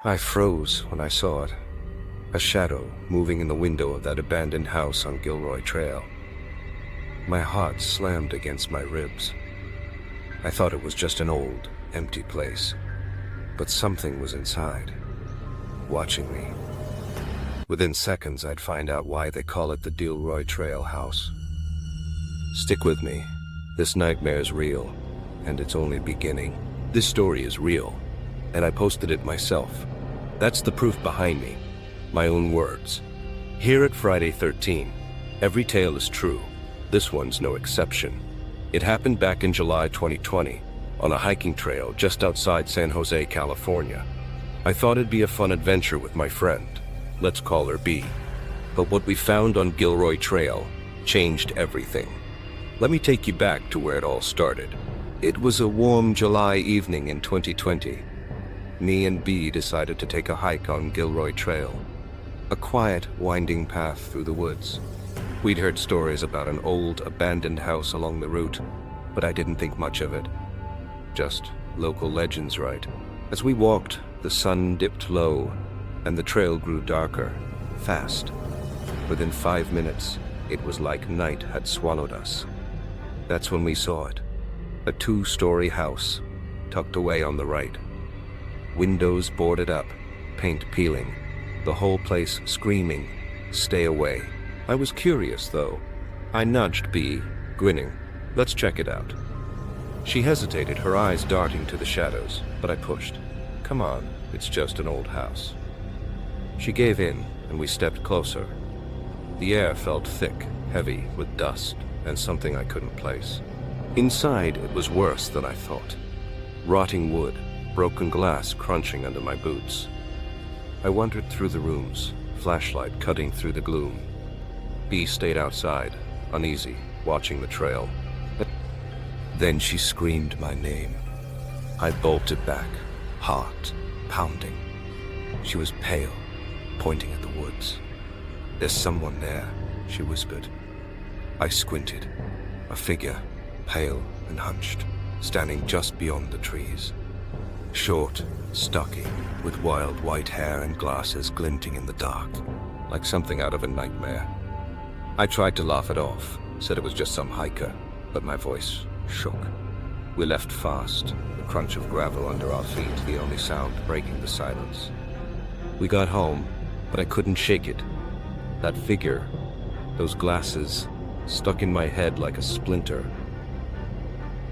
I froze when I saw it. A shadow moving in the window of that abandoned house on Gilroy Trail. My heart slammed against my ribs. I thought it was just an old, empty place. But something was inside, watching me. Within seconds, I'd find out why they call it the Gilroy Trail House. Stick with me. This nightmare's real, and it's only beginning. This story is real, and I posted it myself. That's the proof behind me. My own words. Here at Friday 13, every tale is true. This one's no exception. It happened back in July 2020, on a hiking trail just outside San Jose, California. I thought it'd be a fun adventure with my friend. Let's call her B. But what we found on Gilroy Trail changed everything. Let me take you back to where it all started. It was a warm July evening in 2020. Me and B decided to take a hike on Gilroy Trail, a quiet, winding path through the woods. We'd heard stories about an old, abandoned house along the route, but I didn't think much of it. Just local legends, right? As we walked, the sun dipped low, and the trail grew darker, fast. Within 5 minutes, it was like night had swallowed us. That's when we saw it. A 2-story house, tucked away on the right. Windows boarded up, paint peeling, the whole place screaming, "Stay away." I was curious, though. I nudged B, grinning. "Let's check it out." She hesitated, her eyes darting to the shadows, but I pushed. "Come on, it's just an old house." She gave in, and we stepped closer. The air felt thick, heavy, with dust, and something I couldn't place. Inside, it was worse than I thought. Rotting wood, broken glass crunching under my boots. I wandered through the rooms, flashlight cutting through the gloom. B stayed outside, uneasy, watching the trail. Then she screamed my name. I bolted back, heart pounding. She was pale, pointing at the woods. "There's someone there," she whispered. I squinted. A figure, pale and hunched, standing just beyond the trees. Short, stocky, with wild white hair and glasses glinting in the dark, like something out of a nightmare. I tried to laugh it off, said it was just some hiker, but my voice shook. We left fast, the crunch of gravel under our feet the only sound breaking the silence. We got home, but I couldn't shake it. That figure, those glasses, stuck in my head like a splinter.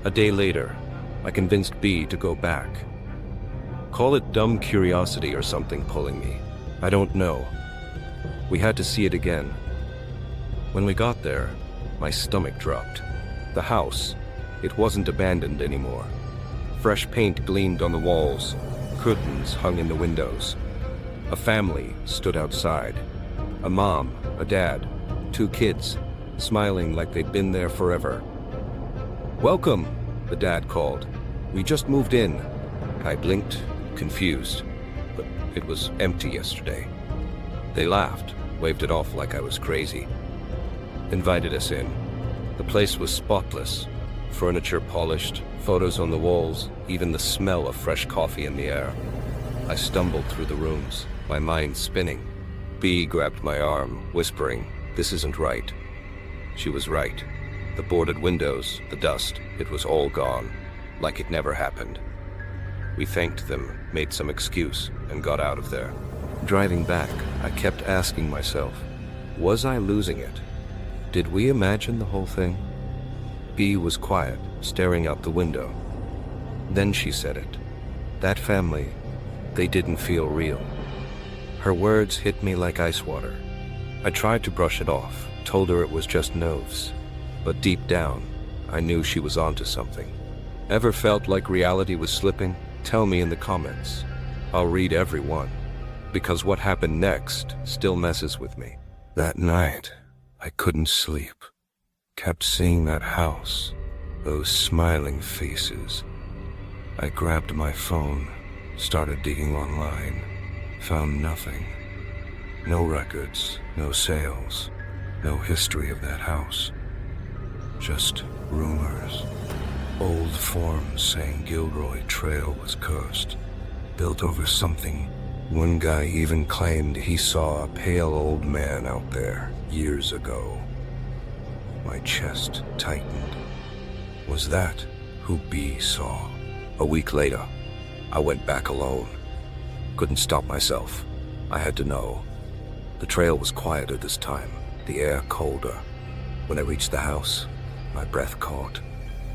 A day later, I convinced B to go back. Call it dumb curiosity or something pulling me. I don't know. We had to see it again. When we got there, my stomach dropped. The house, it wasn't abandoned anymore. Fresh paint gleamed on the walls, curtains hung in the windows. A family stood outside. A mom, a dad, 2 kids, smiling like they'd been there forever. "Welcome," the dad called. "We just moved in." I blinked, confused, but it was empty yesterday. They laughed, waved it off like I was crazy. Invited us in. The place was spotless. Furniture polished, photos on the walls, even the smell of fresh coffee in the air. I stumbled through the rooms, my mind spinning. B grabbed my arm, whispering, "This isn't right." She was right. The boarded windows, the dust, it was all gone, like it never happened. We thanked them, made some excuse, and got out of there. Driving back, I kept asking myself, was I losing it? Did we imagine the whole thing? B was quiet, staring out the window. Then she said it. That family, they didn't feel real. Her words hit me like ice water. I tried to brush it off, told her it was just nerves. But deep down, I knew she was onto something. Ever felt like reality was slipping? Tell me in the comments. I'll read every one. Because what happened next still messes with me. That night, I couldn't sleep. Kept seeing that house, those smiling faces. I grabbed my phone, started digging online, found nothing. No records, no sales, no history of that house. Just rumors. Old forms saying Gilroy Trail was cursed, built over something One guy even claimed he saw a pale old man out there years ago. My chest tightened. Was that who B saw? A week later, I went back alone. Couldn't stop myself. I had to know. The trail was quieter this time, the air colder. When I reached the house, my breath caught.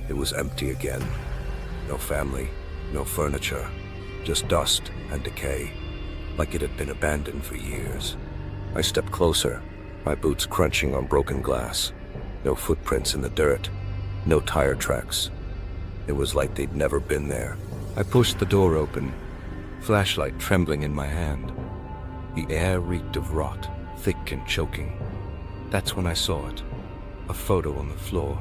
It was empty again. No family, no furniture, just dust and decay, like it had been abandoned for years. I stepped closer, my boots crunching on broken glass. No footprints in the dirt, no tire tracks. It was like they'd never been there. I pushed the door open, flashlight trembling in my hand. The air reeked of rot, thick and choking. That's when I saw it, a photo on the floor.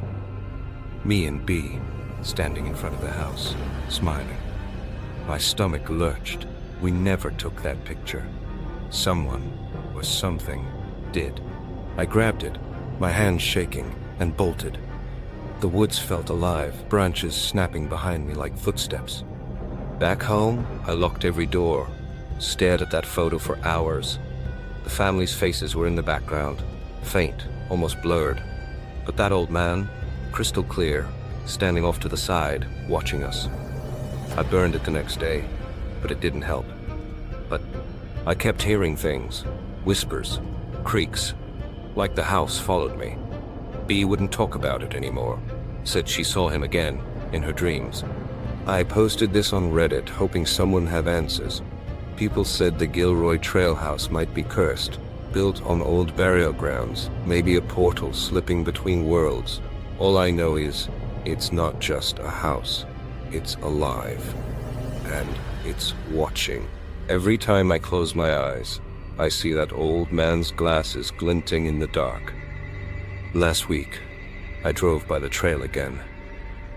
Me and B, standing in front of the house, smiling. My stomach lurched. We never took that picture. Someone, or something, did. I grabbed it, my hands shaking, and bolted. The woods felt alive, branches snapping behind me like footsteps. Back home, I locked every door, stared at that photo for hours. The family's faces were in the background, faint, almost blurred. But that old man, crystal clear, standing off to the side, watching us. I burned it the next day, but it didn't help. But I kept hearing things, whispers, creaks, like the house followed me. B wouldn't talk about it anymore, said she saw him again, in her dreams. I posted this on Reddit, hoping someone have answers. People said the Gilroy Trail House might be cursed, built on old burial grounds, maybe a portal slipping between worlds. All I know is, it's not just a house. It's alive. And it's watching. Every time I close my eyes, I see that old man's glasses glinting in the dark. Last week, I drove by the trail again.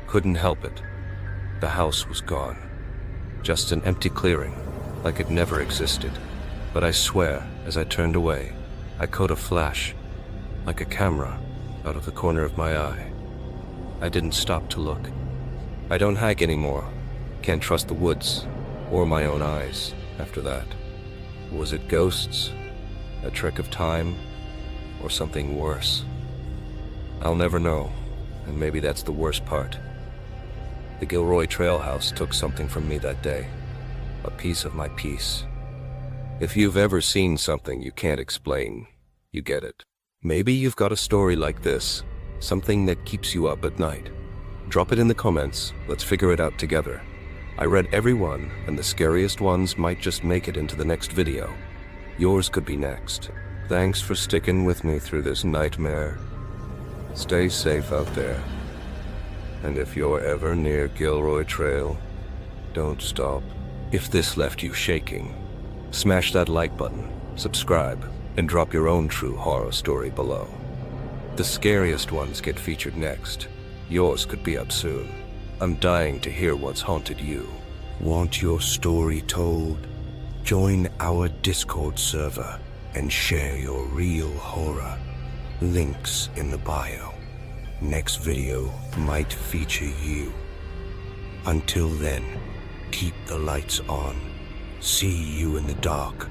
Couldn't help it. The house was gone. Just an empty clearing, like it never existed. But I swear, as I turned away, I caught a flash, like a camera, out of the corner of my eye. I didn't stop to look. I don't hike anymore. Can't trust the woods, or my own eyes, after that. Was it ghosts? A trick of time? Or something worse? I'll never know, and maybe that's the worst part. The Gilroy Trail House took something from me that day. A piece of my peace. If you've ever seen something you can't explain, you get it. Maybe you've got a story like this, something that keeps you up at night. Drop it in the comments, let's figure it out together. I read every one, and the scariest ones might just make it into the next video. Yours could be next. Thanks for sticking with me through this nightmare. Stay safe out there. And if you're ever near Gilroy Trail, don't stop. If this left you shaking, smash that like button, subscribe, and drop your own true horror story below. The scariest ones get featured next. Yours could be up soon. I'm dying to hear what's haunted you. Want your story told? Join our Discord server and share your real horror. Links in the bio. Next video might feature you. Until then, keep the lights on. See you in the dark.